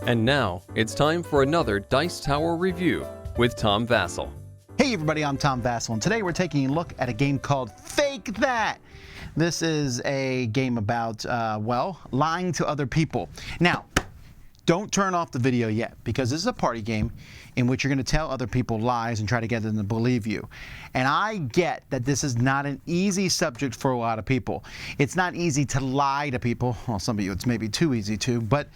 And now, it's time for another Dice Tower review with Tom Vasel. Hey everybody, I'm Tom Vasel, and today we're taking a look at a game called Fake That. This is a game about, lying to other people. Now, don't turn off the video yet, because this is a party game in which you're going to tell other people lies and try to get them to believe you. And I get that this is not an easy subject for a lot of people. It's not easy to lie to people. Well, some of you it's maybe too easy to, but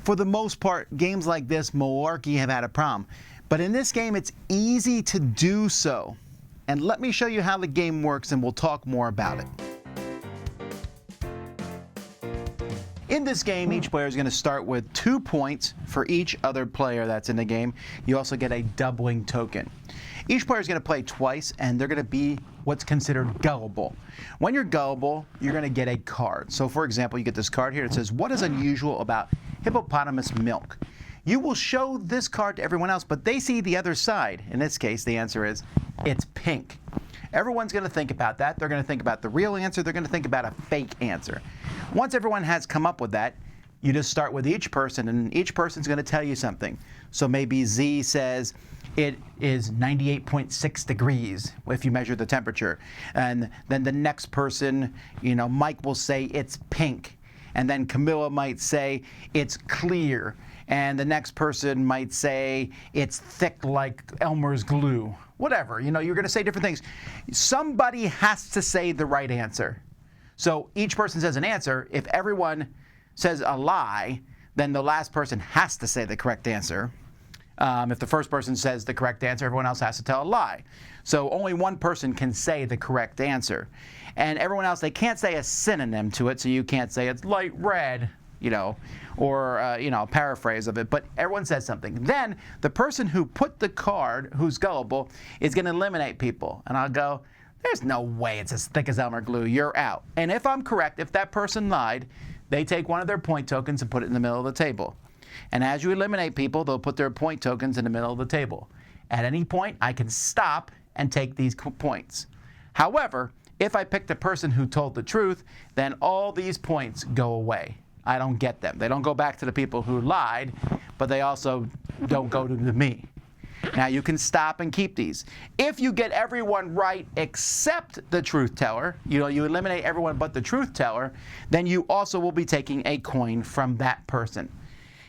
for the most part, games like this, malarkey, have had a problem. But in this game, it's easy to do so. And let me show you how the game works, and we'll talk more about it. In this game, each player is going to start with 2 points for each other player that's in the game. You also get a doubling token. Each player is going to play twice, and they're going to be what's considered gullible. When you're gullible, you're going to get a card. So, for example, you get this card here that says, "What is unusual about hippopotamus milk?" You will show this card to everyone else, but they see the other side. In this case, the answer is, it's pink. Everyone's going to think about that. They're going to think about the real answer. They're going to think about a fake answer. Once everyone has come up with that, you just start with each person, and each person's going to tell you something. So maybe Z says it is 98.6 degrees if you measure the temperature. And then the next person, Mike will say it's pink. And then Camilla might say it's clear. And the next person might say it's thick like Elmer's glue. Whatever, you're going to say different things. Somebody has to say the right answer. So each person says an answer. If everyone says a lie, then the last person has to say the correct answer. If the first person says the correct answer, everyone else has to tell a lie. So only one person can say the correct answer. And everyone else, they can't say a synonym to it, so you can't say it's light red, or a paraphrase of it, but everyone says something. Then the person who put the card, who's gullible, is going to eliminate people. And I'll go, there's no way it's as thick as Elmer glue, you're out. And if I'm correct, if that person lied, they take one of their point tokens and put it in the middle of the table. And as you eliminate people, they'll put their point tokens in the middle of the table. At any point, I can stop and take these points. However, if I pick the person who told the truth, then all these points go away. I don't get them. They don't go back to the people who lied, but they also don't go to me. Now you can stop and keep these. If you get everyone right except the truth teller, you eliminate everyone but the truth teller, then you also will be taking a coin from that person.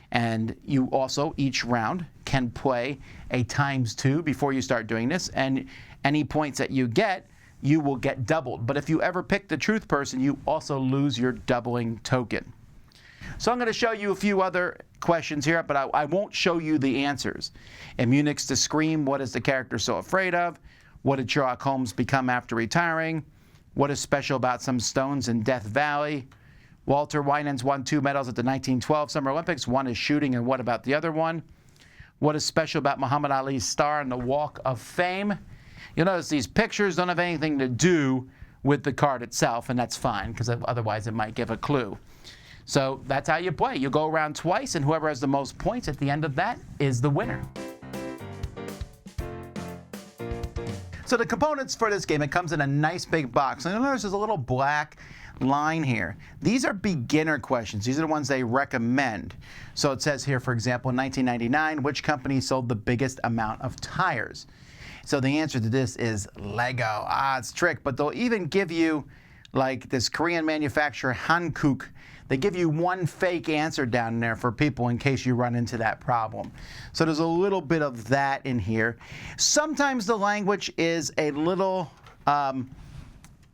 And you also, each round, can play a ×2 before you start doing this, and any points that you get, you will get doubled. But if you ever pick the truth person, you also lose your doubling token. So I'm going to show you a few other questions here, but I won't show you the answers. In Munich's To Scream, what is the character so afraid of? What did Sherlock Holmes become after retiring? What is special about some stones in Death Valley? Walter Winans won 2 medals at the 1912 Summer Olympics. One is shooting, and what about the other one? What is special about Muhammad Ali's star on the Walk of Fame? You'll notice these pictures don't have anything to do with the card itself, and that's fine, because otherwise it might give a clue. So that's how you play. You go around twice, and whoever has the most points at the end of that is the winner. So the components for this game, it comes in a nice big box. And you'll notice there's a little black line here. These are beginner questions. These are the ones they recommend. So it says here, for example, in 1999, which company sold the biggest amount of tires? So the answer to this is Lego. It's a trick, but they'll even give you, like this Korean manufacturer Hankook, they give you one fake answer down there for people in case you run into that problem. So there's a little bit of that in here. Sometimes the language is a little,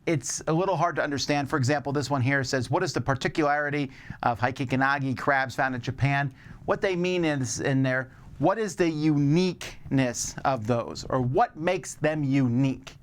it's a little hard to understand. For example, this one here says, what is the particularity of Heikikanagi crabs found in Japan? What they mean is in there, what is the uniqueness of those? Or what makes them unique?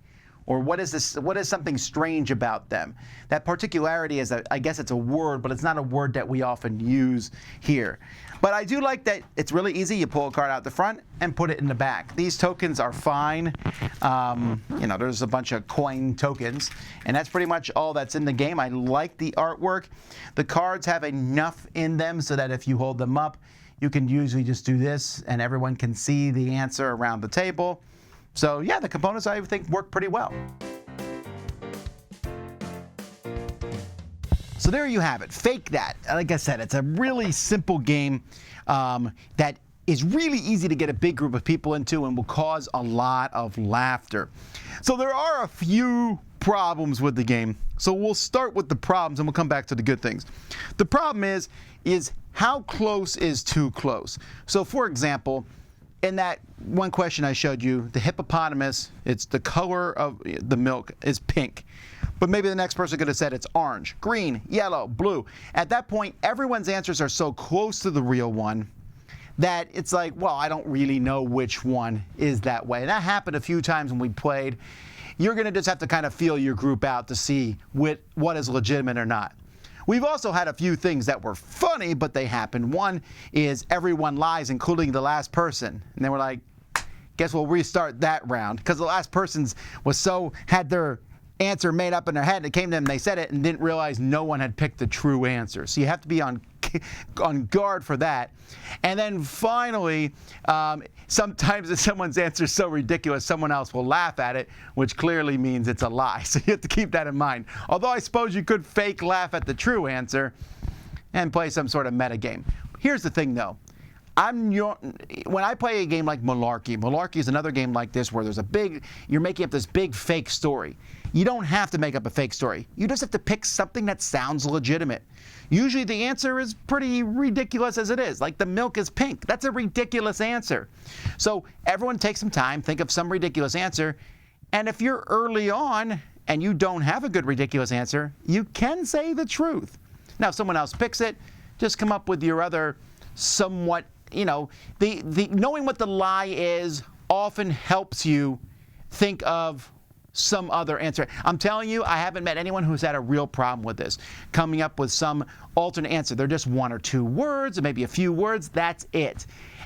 Or what is something strange about them? That particularity is, I guess it's a word, but it's not a word that we often use here. But I do like that it's really easy. You pull a card out the front and put it in the back. These tokens are fine. There's a bunch of coin tokens, and that's pretty much all that's in the game. I like the artwork. The cards have enough in them so that if you hold them up, you can usually just do this, and everyone can see the answer around the table. So yeah, the components I think work pretty well. So So there you have it. Fake that. Like I said, it's a really simple game that is really easy to get a big group of people into and will cause a lot of laughter. So there are a few problems with the game. So we'll start with the problems and we'll come back to the good things. The problem is how close is too close? So for example, in that one question I showed you, the hippopotamus, it's the color of the milk is pink. But maybe the next person could have said it's orange, green, yellow, blue. At that point, everyone's answers are so close to the real one that it's like, well, I don't really know which one is that way. And that happened a few times when we played. You're going to just have to kind of feel your group out to see what is legitimate or not. We've also had a few things that were funny, but they happened. One is everyone lies, including the last person. And they were like, guess we'll restart that round. Because the last person had their answer made up in their head. It came to them, they said it, and didn't realize no one had picked the true answer. So you have to be on guard for that. And then finally, sometimes if someone's answer is so ridiculous, someone else will laugh at it, which clearly means it's a lie. So you have to keep that in mind. Although I suppose you could fake laugh at the true answer and play some sort of meta game. Here's the thing, though. When I play a game like Malarkey is another game like this where you're making up this big fake story. You don't have to make up a fake story. You just have to pick something that sounds legitimate. Usually the answer is pretty ridiculous as it is, like the milk is pink. That's a ridiculous answer. So everyone take some time, think of some ridiculous answer, and if you're early on and you don't have a good ridiculous answer, you can say the truth. Now if someone else picks it, just come up with your other somewhat, knowing what the lie is often helps you think of some other answer. I'm telling you, I haven't met anyone who's had a real problem with this, coming up with some alternate answer. They're just one or two words, or maybe a few words, that's it.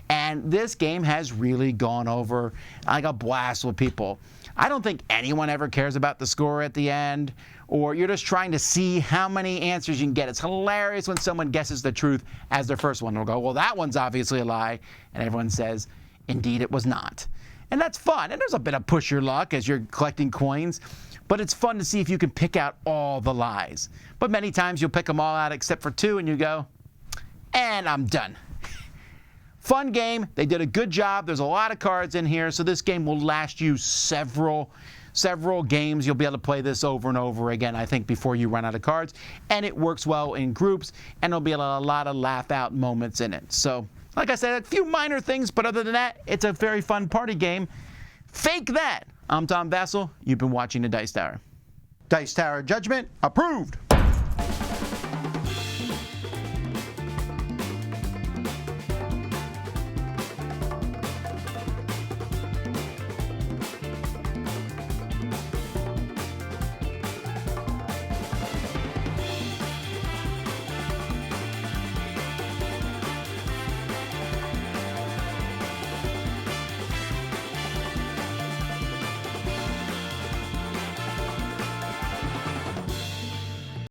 And this game has really gone over like a blast with people. I don't think anyone ever cares about the score at the end, or you're just trying to see how many answers you can get. It's hilarious when someone guesses the truth as their first one. They'll go, well, that one's obviously a lie, and everyone says, indeed it was not. And that's fun. And there's a bit of push your luck as you're collecting coins. But it's fun to see if you can pick out all the lies. But many times you'll pick them all out except for two and you go, and I'm done. Fun game. They did a good job. There's a lot of cards in here. So this game will last you several games. You'll be able to play this over and over again, I think, before you run out of cards. And it works well in groups. And there'll be a lot of laugh out moments in it. So like I said, a few minor things, but other than that, it's a very fun party game. Fake that. I'm Tom Vasel. You've been watching the Dice Tower. Dice Tower judgment approved.